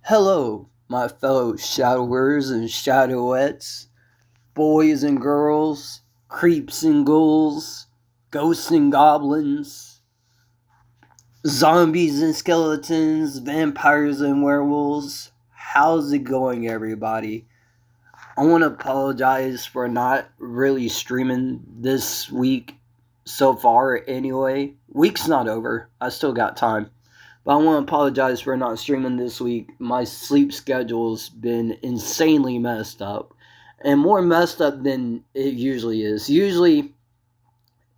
Hello, my fellow shadowers and shadowettes, boys and girls, creeps and ghouls, ghosts and goblins, zombies and skeletons, vampires and werewolves. How's it going, everybody? I want to apologize for not really streaming this week so far, anyway. Week's not over, I still got time. But I want to apologize for not streaming this week. My sleep schedule's been insanely messed up. And more messed up than it usually is. Usually,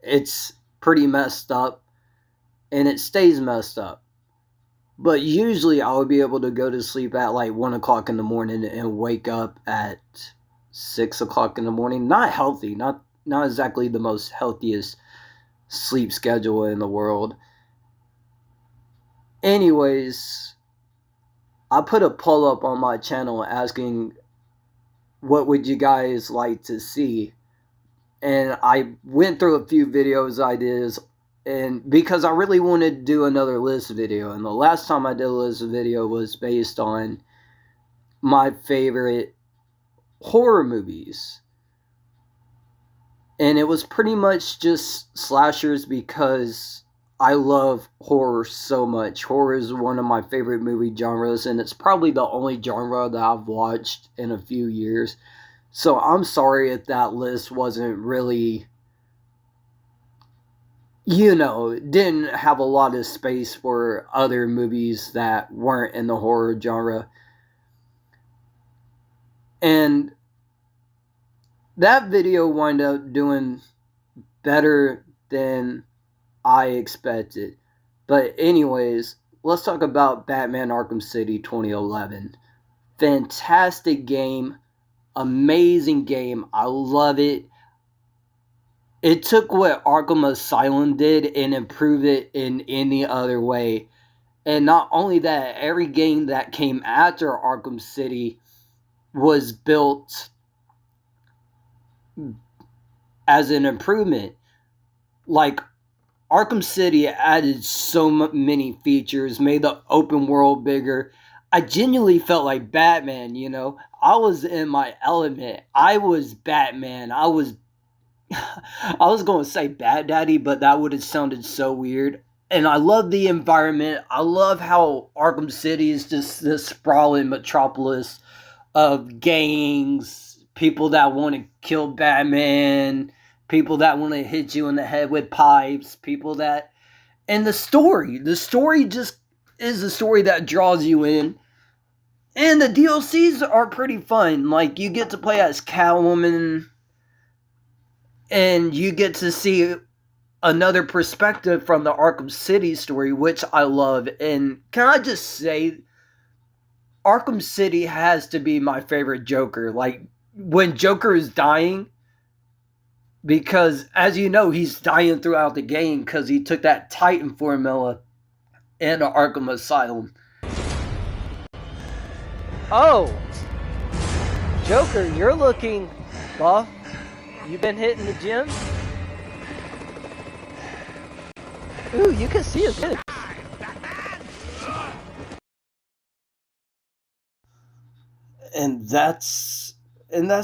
it's pretty messed up. And it stays messed up. But usually, I would be able to go to sleep at like 1 o'clock in the morning and wake up at 6 o'clock in the morning. Not healthy. Not exactly the most healthiest sleep schedule in the world. Anyways, I put a poll up on my channel asking what would you guys like to see. And I went through a few videos ideas, and because I really wanted to do another list video. And the last time I did a list video was based on my favorite horror movies. And it was pretty much just slashers because I love horror so much. Horror is one of my favorite movie genres, and it's probably the only genre that I've watched in a few years. So I'm sorry if that list wasn't really, didn't have a lot of space for other movies that weren't in the horror genre. And that video wound up doing better than I expected. But anyways, let's talk about Batman Arkham City 2011. Fantastic game. Amazing game. I love it. It took what Arkham Asylum did and improved it in any other way. And not only that, every game that came after Arkham City was built as an improvement. Like, Arkham City added so many features, made the open world bigger. I genuinely felt like Batman, I was in my element. I was Batman. I was going to say Bat Daddy, but that would have sounded so weird. And I love the environment. I love how Arkham City is just this sprawling metropolis of gangs, people that want to kill Batman, people that want to hit you in the head with pipes, people that... And the story just is a story that draws you in. And the DLCs are pretty fun. Like, you get to play as Catwoman, and you get to see another perspective from the Arkham City story, which I love. And can I just say, Arkham City has to be my favorite Joker. Like, when Joker is dying, because, as you know, he's dying throughout the game because he took that Titan formula in Arkham Asylum. Oh! Joker, you're looking buff. You been hitting the gym? Ooh, you can see his head. And that's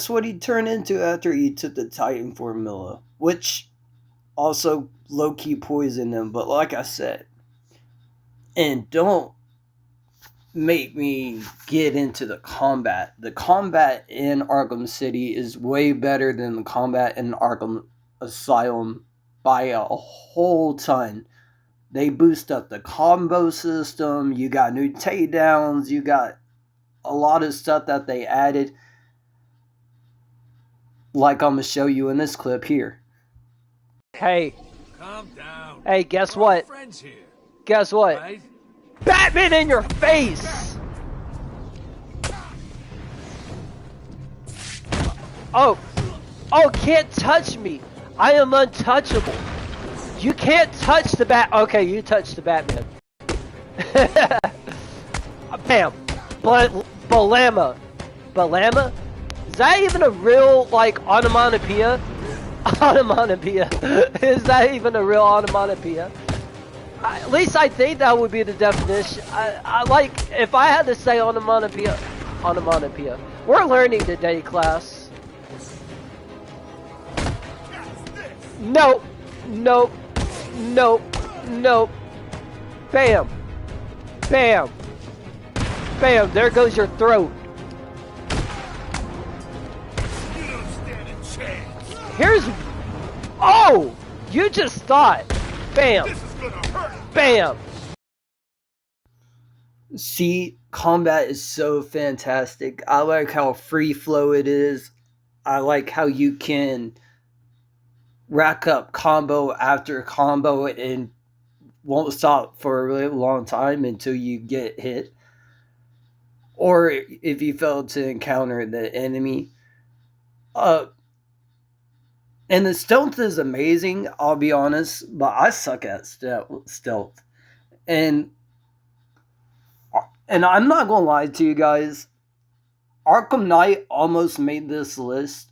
what he turned into after he took the Titan formula, which also low-key poisoned him, but like I said, and don't make me get into the combat. The combat in Arkham City is way better than the combat in Arkham Asylum by a whole ton. They boost up the combo system, you got new takedowns, you got a lot of stuff that they added, like I'm going to show you in this clip here. Hey. Calm down. Hey, guess what? Friends here. Guess what? Right? Batman in your face! Oh, can't touch me. I am untouchable. You can't touch the bat. Okay, you touched the Batman. Bam. Balama. Balama? Is that even a real, like, onomatopoeia? Onomatopoeia. Is that even a real onomatopoeia? At least I think that would be the definition. I like, if I had to say onomatopoeia, onomatopoeia. We're learning today, class. Nope, nope, nope, nope. Bam, bam, bam. There goes your throat. Here's, oh, you just thought. Bam, bam. See, combat is so fantastic. I like how free flow it is. I like how you can rack up combo after combo and won't stop for a really long time until you get hit. Or if you fail to encounter the enemy. Uh, and the stealth is amazing, I'll be honest, but I suck at stealth. And I'm not gonna lie to you guys, Arkham Knight almost made this list.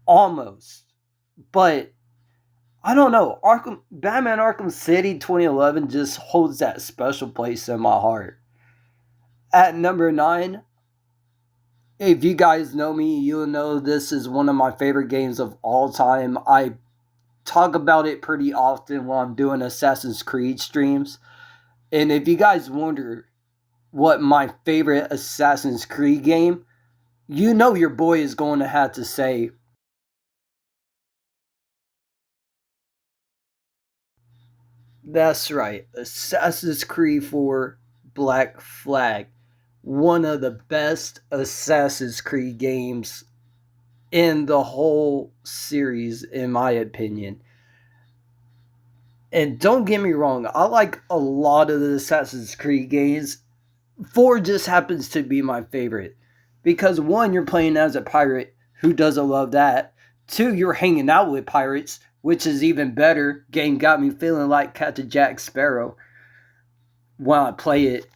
Almost. But I don't know. Batman Arkham City 2011 just holds that special place in my heart. At number 9, if you guys know me, you'll know this is one of my favorite games of all time. I talk about it pretty often while I'm doing Assassin's Creed streams. And if you guys wonder what my favorite Assassin's Creed game, you know your boy is going to have to say, that's right, Assassin's Creed 4 Black Flag. One of the best Assassin's Creed games in the whole series, in my opinion. And don't get me wrong, I like a lot of the Assassin's Creed games. 4 just happens to be my favorite. Because 1, you're playing as a pirate. Who doesn't love that? 2, you're hanging out with pirates, which is even better. Game got me feeling like Captain Jack Sparrow while I play it.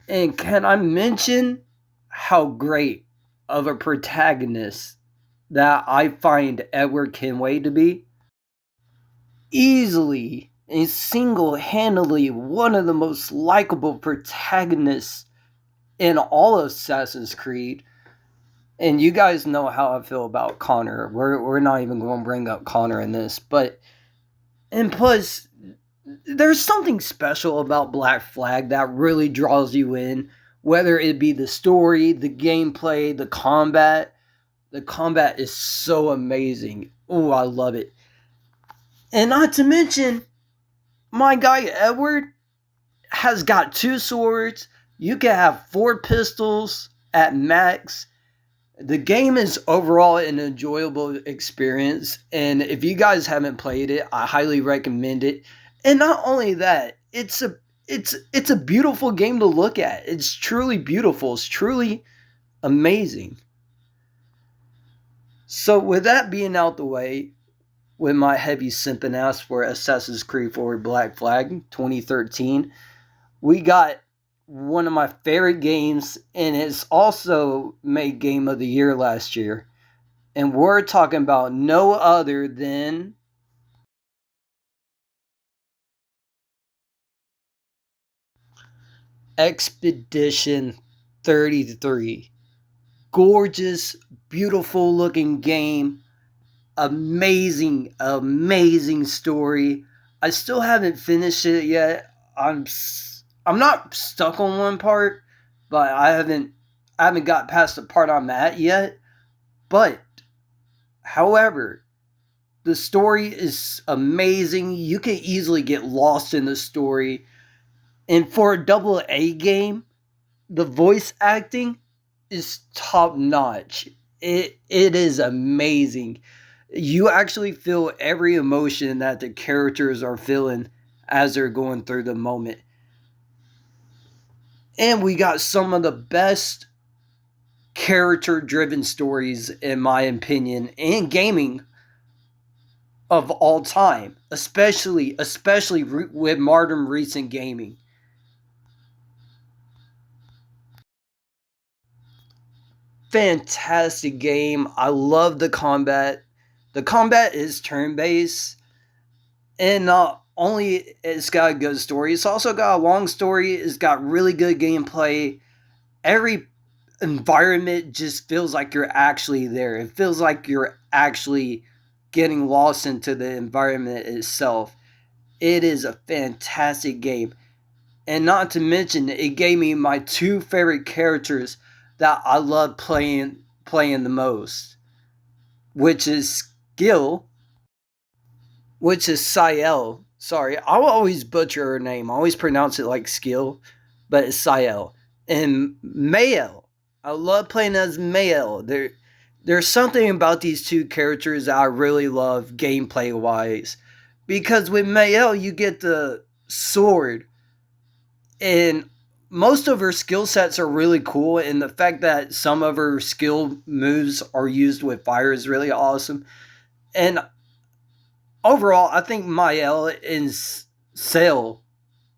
And can I mention how great of a protagonist that I find Edward Kenway to be? Easily and single-handedly one of the most likable protagonists in all of Assassin's Creed. And you guys know how I feel about Connor. We're not even going to bring up Connor in this. And plus, there's something special about Black Flag that really draws you in, whether it be the story, the gameplay, the combat. The combat is so amazing. Oh, I love it. And not to mention, my guy Edward has got 2 swords. You can have 4 pistols at max. The game is overall an enjoyable experience, and if you guys haven't played it, I highly recommend it. And not only that, it's a beautiful game to look at. It's truly beautiful. It's truly amazing. So with that being out the way, with my heavy simping ass for Assassin's Creed 4 Black Flag 2013, we got one of my favorite games, and it's also made Game of the Year last year. And we're talking about no other than Expedition 33. Gorgeous, beautiful looking game. Amazing, amazing story. I still haven't finished it yet. I'm not stuck on one part, but I haven't got past the part I'm at yet. But however, the story is amazing. You can easily get lost in the story. And for a double A game, the voice acting is top notch. It is amazing. You actually feel every emotion that the characters are feeling as they're going through the moment. And we got some of the best character driven stories, in my opinion, in gaming of all time, especially with modern recent gaming. Fantastic game. I love the combat. The combat is turn based, and only it's got a good story, it's also got a long story. It's got really good gameplay. Every environment just feels like you're actually there. It feels like you're actually getting lost into the environment itself. It is a fantastic game. And not to mention, it gave me my two favorite characters that I love playing the most, which is Skill, which is Ciel. Sorry, I'll always butcher her name. I always pronounce it like Skill, but it's Ciel. And Mael. I love playing as Mael. There's something about these two characters that I really love gameplay wise. Because with Mael, you get the sword, and most of her skill sets are really cool, and the fact that some of her skill moves are used with fire is really awesome. And overall, I think Mael and Sail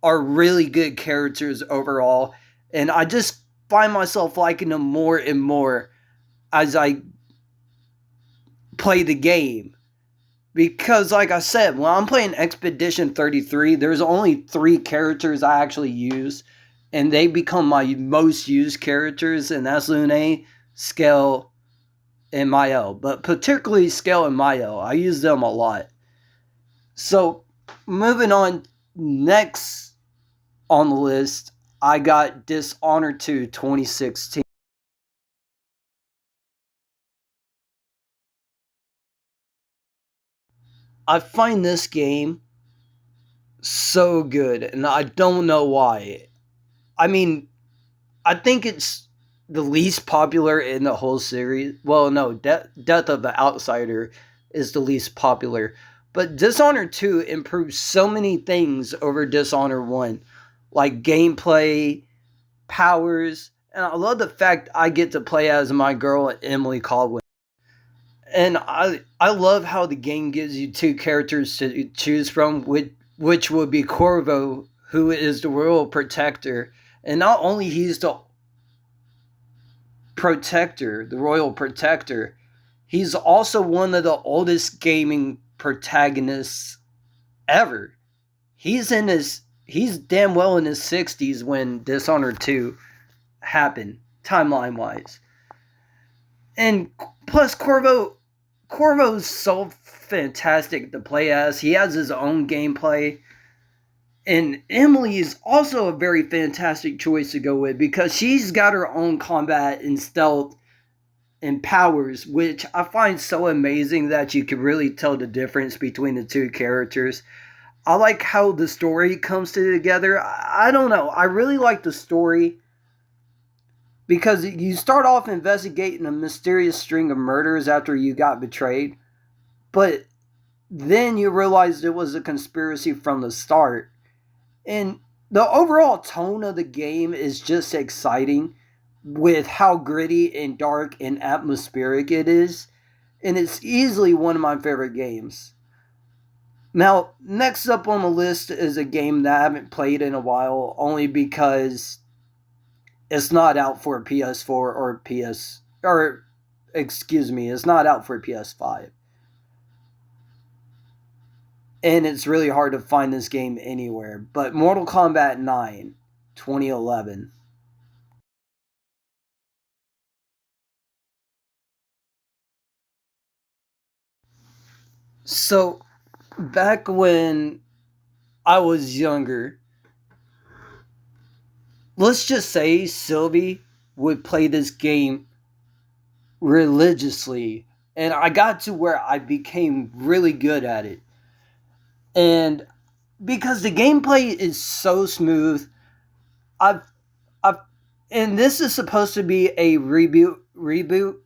are really good characters overall, and I just find myself liking them more and more as I play the game. Because, like I said, when I'm playing Expedition 33, there's only 3 characters I actually use, and they become my most used characters, and that's Lune, Scale, and Mael. But particularly Scale and Mael, I use them a lot. So, moving on, next on the list, I got Dishonored 2 2016. I find this game so good, and I don't know why. I mean, I think it's the least popular in the whole series. Well, no, Death of the Outsider is the least popular. But Dishonored 2 improves so many things over Dishonored 1, like gameplay, powers, and I love the fact I get to play as my girl Emily Caldwell. And I love how the game gives you 2 characters to choose from, which would be Corvo, who is the royal protector. And not only he's the protector, the royal protector, he's also one of the oldest gaming protagonists ever. He's damn well in his 60s when Dishonored 2 happened, timeline wise. And plus Corvo's so fantastic to play as. He has his own gameplay. And Emily is also a very fantastic choice to go with because she's got her own combat and stealth and powers, which I find so amazing that you can really tell the difference between the 2 characters. I like how the story comes together. I don't know. I really like the story because you start off investigating a mysterious string of murders after you got betrayed, but then you realize it was a conspiracy from the start. And the overall tone of the game is just exciting with how gritty and dark and atmospheric it is. And it's easily one of my favorite games. Now, next up on the list is a game that I haven't played in a while, only because it's not out for PS4 or excuse me, it's not out for PS5. And it's really hard to find this game anywhere. But Mortal Kombat 9, 2011. So, back when I was younger, let's just say Sylvie would play this game religiously. And I got to where I became really good at it. And because the gameplay is so smooth, I've, I've, and this is supposed to be a reboot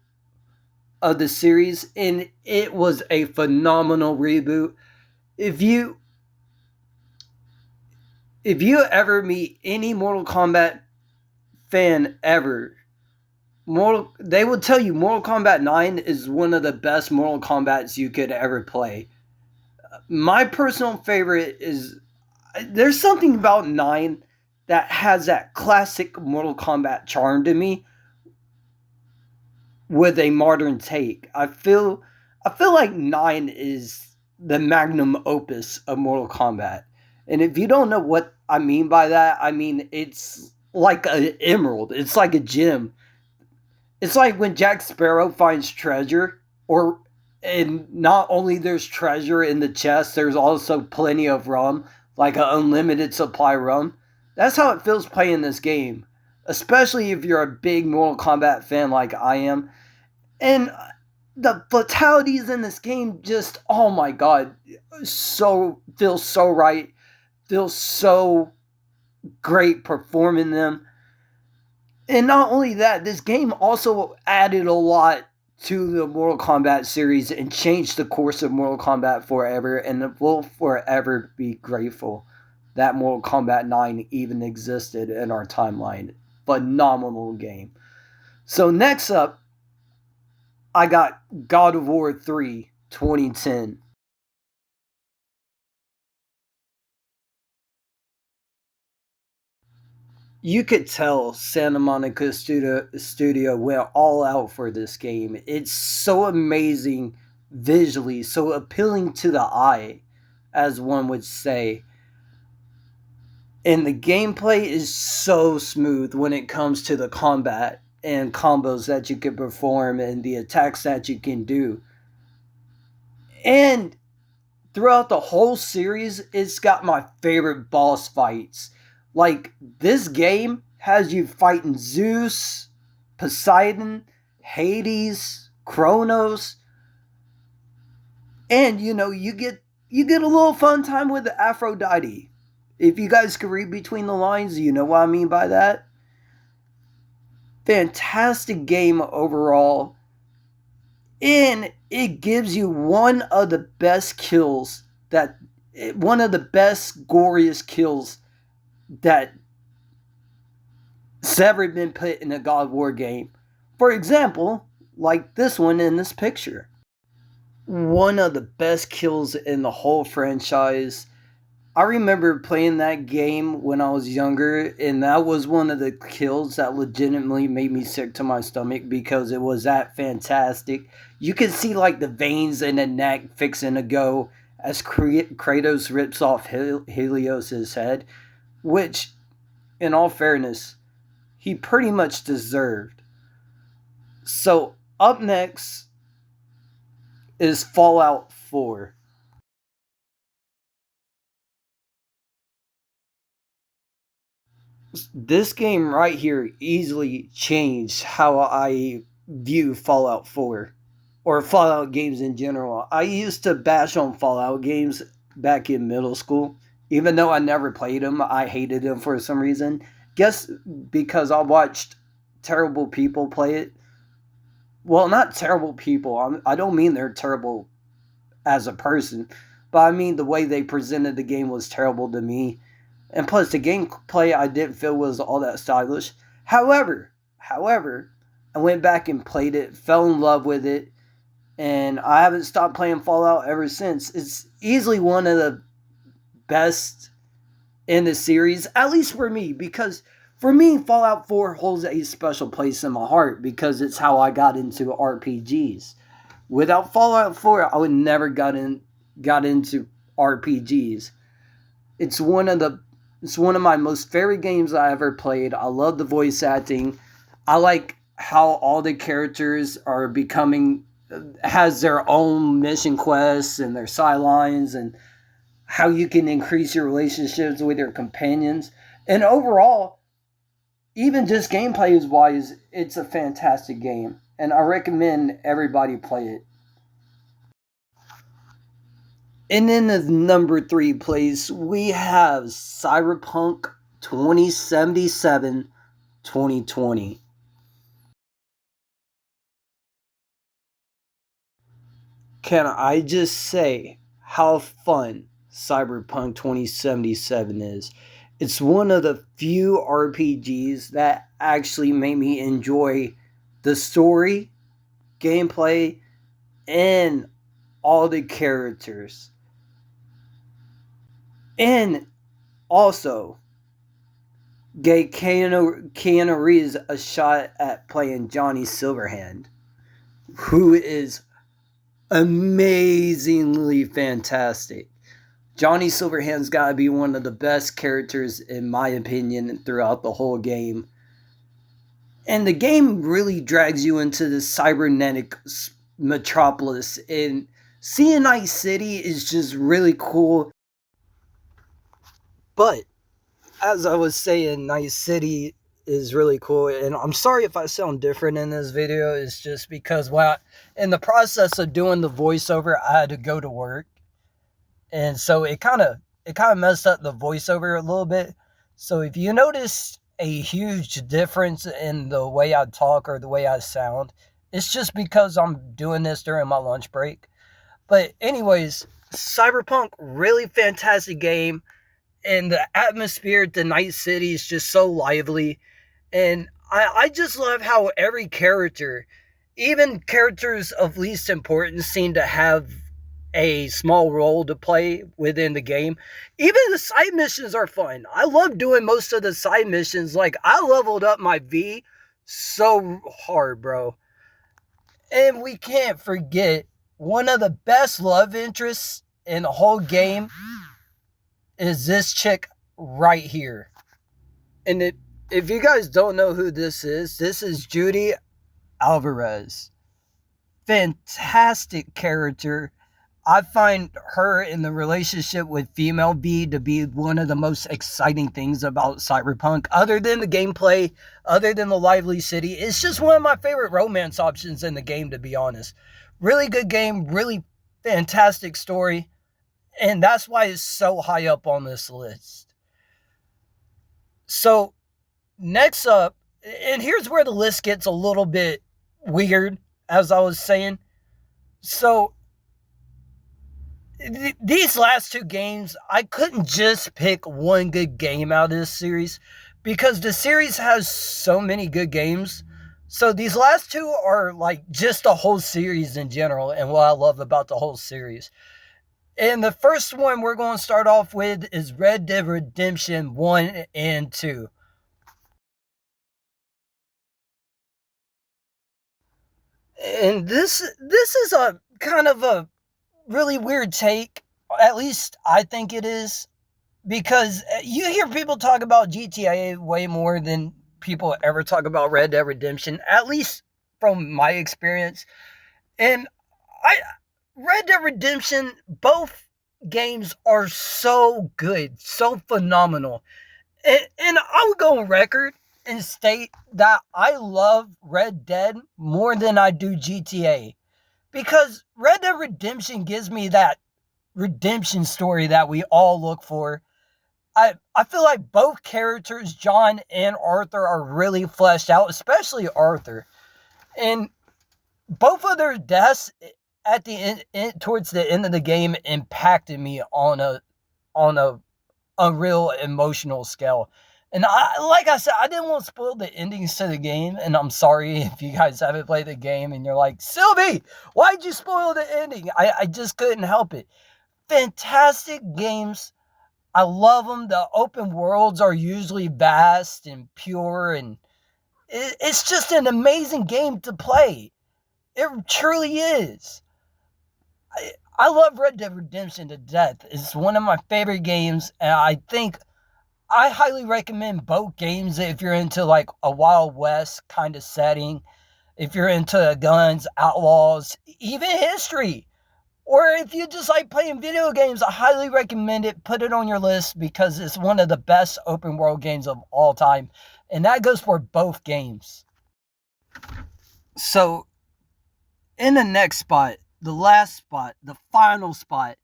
of the series, and it was a phenomenal reboot. If you if you ever meet any Mortal Kombat fan ever, they will tell you Mortal Kombat 9 is one of the best Mortal Kombats you could ever play. My personal favorite is there's something about 9 that has that classic Mortal Kombat charm to me with a modern take. I feel like 9 is the magnum opus of Mortal Kombat. And if you don't know what I mean by that, I mean it's like an emerald. It's like a gem. It's like when Jack Sparrow finds treasure, or and not only there's treasure in the chest, there's also plenty of rum, like an unlimited supply of rum. That's how it feels playing this game, especially if you're a big Mortal Kombat fan like I am. And the fatalities in this game just, oh my god, so feels so right, feels so great performing them. And not only that, this game also added a lot to the Mortal Kombat series and changed the course of Mortal Kombat forever, and will forever be grateful that Mortal Kombat 9 even existed in our timeline. Phenomenal game. So next up, I got God of War 3 2010. You could tell Santa Monica Studio went all out for this game. It's so amazing visually, so appealing to the eye, as one would say. And the gameplay is so smooth when it comes to the combat and combos that you can perform and the attacks that you can do. And throughout the whole series, it's got my favorite boss fights. Like, this game has you fighting Zeus, Poseidon, Hades, Kronos, and you get a little fun time with Aphrodite. If you guys can read between the lines, you know what I mean by that. Fantastic game overall. And it gives you one of the best kills one of the best, goriest kills that's ever been put in a God of War game. For example, like this one in this picture. One of the best kills in the whole franchise. I remember playing that game when I was younger, and that was one of the kills that legitimately made me sick to my stomach because it was that fantastic. You can see like the veins in the neck fixing to go as Kratos rips off Helios' head, which, in all fairness, he pretty much deserved. So, up next is Fallout 4. This game right here easily changed how I view Fallout 4 or Fallout games in general. I used to bash on Fallout games back in middle school. Even though I never played them, I hated them for some reason. Guess because I watched terrible people play it. Well, not terrible people. I don't mean they're terrible as a person, but I mean the way they presented the game was terrible to me. And plus, the gameplay I didn't feel was all that stylish. However, I went back and played it, fell in love with it, and I haven't stopped playing Fallout ever since. It's easily one of the best in the series, at least for me, because for me, Fallout 4 holds a special place in my heart because it's how I got into RPGs. Without Fallout 4, I would never got into RPGs. It's one of my most favorite games I ever played. I love the voice acting. I like how all the characters are has their own mission quests and their sidelines, and how you can increase your relationships with your companions. And overall, even just gameplay wise, it's a fantastic game. And I recommend everybody play it. And in the number 3 place, we have Cyberpunk 2077 2020. Can I just say how fun Cyberpunk 2077 is? It's one of the few RPGs that actually made me enjoy the story, gameplay, and all the characters. And also gave Keanu Reeves a shot at playing Johnny Silverhand, who is amazingly fantastic. Johnny Silverhand's got to be one of the best characters, in my opinion, throughout the whole game. And the game really drags you into this cybernetic metropolis. And seeing Night City is just really cool. But as I was saying, Night City is really cool. And I'm sorry if I sound different in this video. It's just because in the process of doing the voiceover, I had to go to work. And so it kind of messed up the voiceover a little bit. So if you notice a huge difference in the way I talk or the way I sound, it's just because I'm doing this during my lunch break. But anyways, Cyberpunk, really fantastic game. And the atmosphere at the Night City is just so lively. And I just love how every character, even characters of least importance, seem to have a small role to play within the game. Even the side missions are fun. I love doing most of the side missions. Like, I leveled up my V so hard, bro. And we can't forget one of the best love interests in the whole game is this chick right here. And if you guys don't know who this is Judy Alvarez. Fantastic character. I find her in the relationship with female B to be one of the most exciting things about Cyberpunk. Other than the gameplay, other than the lively city, it's just one of my favorite romance options in the game, to be honest. Really good game, really fantastic story, and that's why it's so high up on this list. So, next up, and here's where the list gets a little bit weird, as I was saying. So, these last two games, I couldn't just pick one good game out of this series because the series has so many good games. So these last two are like just the whole series in general and what I love about the whole series. And the first one we're going to start off with is Red Dead Redemption 1 and 2. And this is a kind of a really weird take, at least I think it is, because you hear people talk about GTA way more than people ever talk about Red Dead Redemption, at least from my experience. And Red Dead Redemption, both games are so good, so phenomenal. And I would go on record and state that I love Red Dead more than I do GTA. Because Red Dead Redemption gives me that redemption story that we all look for. I feel like both characters, John and Arthur, are really fleshed out, especially Arthur. And both of their deaths at the end, towards the end of the game, impacted me on a real emotional scale. And like I said, I didn't want to spoil the endings to the game, and I'm sorry if you guys haven't played the game and you're like, Sylvie, why'd you spoil the ending? I just couldn't help it. Fantastic games. I love them. The open worlds are usually vast and pure, and it's just an amazing game to play. It truly is. I love Red Dead Redemption to death. It's one of my favorite games, and I think I highly recommend both games if you're into like a Wild West kind of setting, if you're into guns, outlaws, even history, or if you just like playing video games. I highly recommend it. Put it on your list because it's one of the best open world games of all time, and that goes for both games. So, in the next spot, the last spot, the final spot,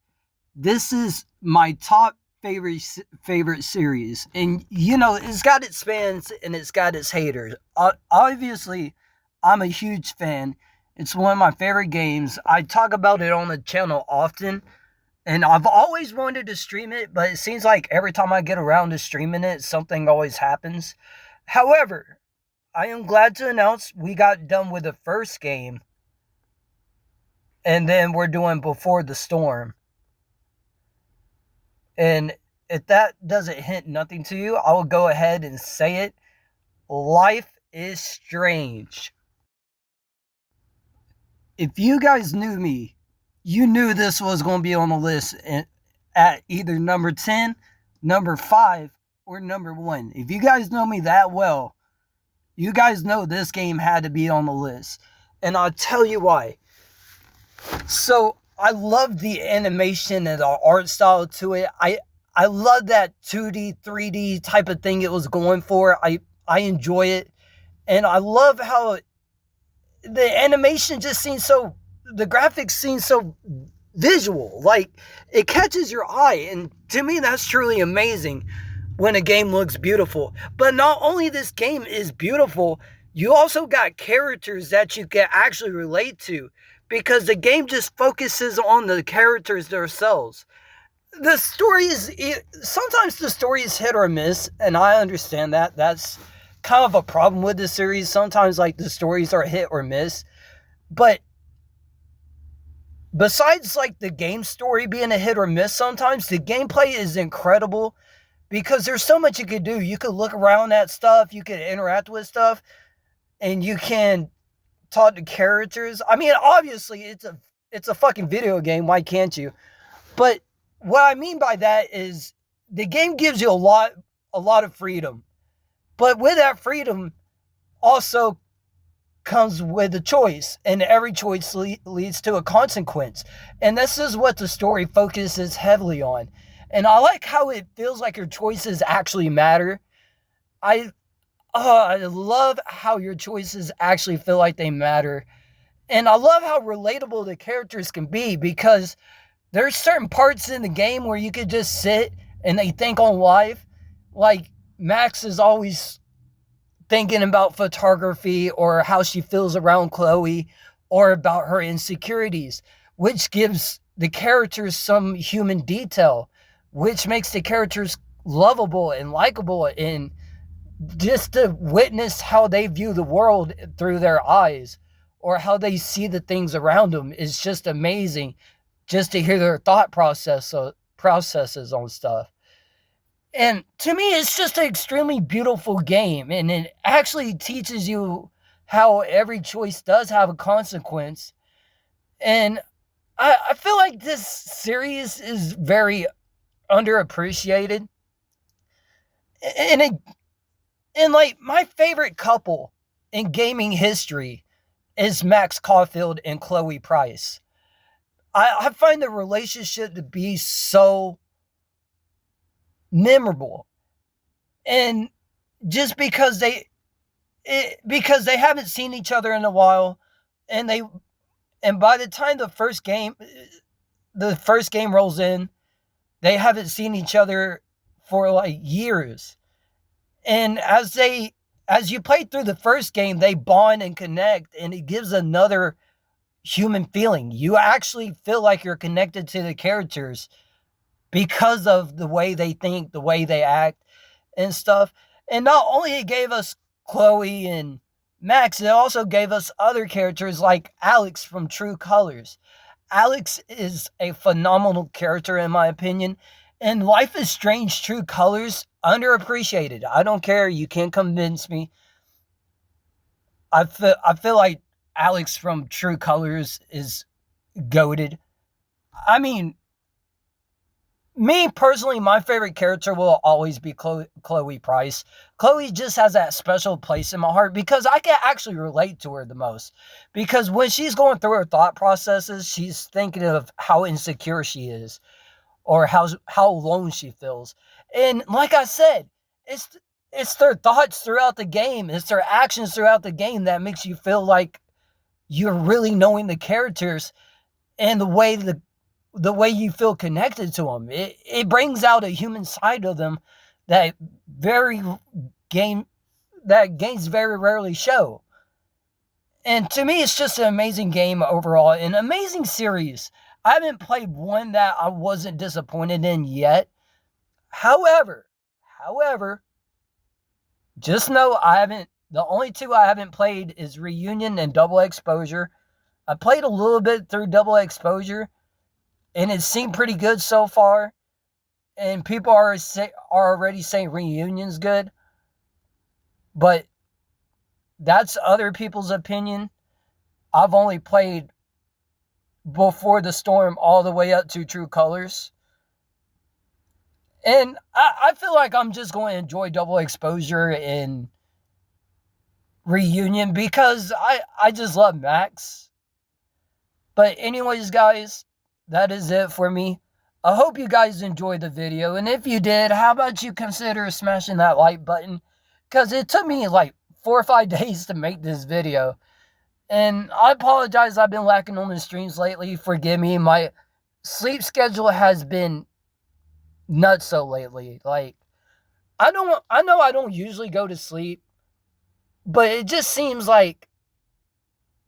this is my top favorite series, and it's got its fans and it's got its haters. Obviously, I'm a huge fan. It's one of my favorite games. I talk about it on the channel often, and I've always wanted to stream it, but it seems like every time I get around to streaming it, something always happens. However, I am glad to announce we got done with the first game, and then we're doing Before the Storm. And if that doesn't hint nothing to you, I will go ahead and say it. Life is Strange. If you guys knew me you knew this was going to be on the list at either number 10, number 5, or number 1. If you guys know me that well, you guys know this game had to be on the list. And I'll tell you why. So, I love the animation and the art style to it. I love that 2D, 3D type of thing it was going for. I enjoy it. And I love how the animation just seems so, the graphics seem so visual. Like, it catches your eye. And to me, that's truly amazing when a game looks beautiful. But not only this game is beautiful, you also got characters that you can actually relate to, because the game just focuses on the characters themselves. The story is, sometimes the story is hit or miss, and I understand that. That's kind of a problem with the series. Sometimes, like, the stories are hit or miss. But besides, like, the game story being a hit or miss, sometimes the gameplay is incredible, because there's so much you could do. You could look around at stuff, you could interact with stuff, and you can talk to characters. I mean, obviously, it's a fucking video game. Why can't you? But what I mean by that is the game gives you a lot of freedom. But with that freedom also comes with a choice, and every choice leads to a consequence. And this is what the story focuses heavily on. And I like how it feels like your choices actually matter. I love how your choices actually feel like they matter. And I love how relatable the characters can be, because there's certain parts in the game where you could just sit and they think on life. Like, Max is always thinking about photography, or how she feels around Chloe, or about her insecurities, which gives the characters some human detail, which makes the characters lovable and likable, and just to witness how they view the world through their eyes, or how they see the things around them, is just amazing, just to hear their thought processes on stuff. And to me, it's just an extremely beautiful game, and it actually teaches you how every choice does have a consequence. And I feel like this series is very underappreciated. And it, and like, my favorite couple in gaming history is Max Caulfield and Chloe Price. I find the relationship to be so memorable. And just because because they haven't seen each other in a while, and by the time the first game rolls in, they haven't seen each other for like years. And as you play through the first game, they bond and connect, and it gives another human feeling. You actually feel like you're connected to the characters because of the way they think, the way they act, and stuff. And not only it gave us Chloe and Max, it also gave us other characters like Alex from True Colors. Alex is a phenomenal character, in my opinion. And Life is Strange True Colors, underappreciated. I don't care. You can't convince me. I feel like Alex from True Colors is goated. I mean, me personally, my favorite character will always be Chloe Price. Chloe just has that special place in my heart, because I can actually relate to her the most. Because when she's going through her thought processes, she's thinking of how insecure she is, or how alone she feels. And like I said, it's their thoughts throughout the game, it's their actions throughout the game that makes you feel like you're really knowing the characters, and the way you feel connected to them. It brings out a human side of them that games very rarely show. And to me, it's just an amazing game overall, an amazing series. I haven't played one that I wasn't disappointed in yet. However, just know the only two I haven't played is Reunion and Double Exposure. I played a little bit through Double Exposure, and it seemed pretty good so far. And people are already saying Reunion's good. But that's other people's opinion. I've only played before the storm all the way up to True Colors. And I feel like I'm just going to enjoy Double Exposure and Reunion because I just love Max. But anyways, guys, that is it for me. I hope you guys enjoyed the video. And if you did, how about you consider smashing that like button? Because it took me like 4 or 5 days to make this video. And I apologize, I've been lacking on the streams lately. Forgive me. My sleep schedule has been nutso lately. Like, I know I don't usually go to sleep, but it just seems like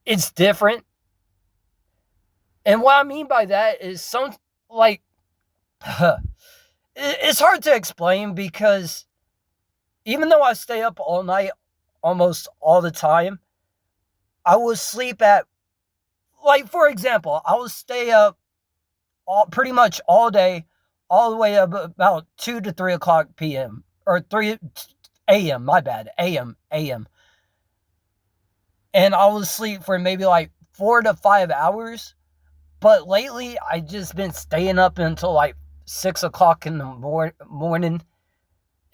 it's different. And what I mean by that is it's hard to explain because even though I stay up all night almost all the time, I will sleep at, like, for example, I will stay up pretty much all day, all the way up about 2 to 3 o'clock p.m. or 3 a.m., my bad, a.m. And I will sleep for maybe like 4 to 5 hours. But lately, I just been staying up until like 6 o'clock in the morning.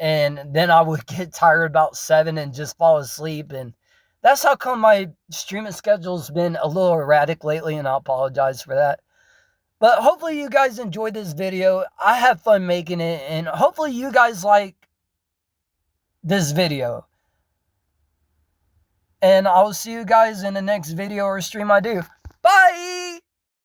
And then I would get tired about 7 and just fall asleep. And that's how come my streaming schedule's been a little erratic lately. And I apologize for that. But hopefully you guys enjoyed this video. I had fun making it. And hopefully you guys like this video. And I'll see you guys in the next video or stream I do. Bye!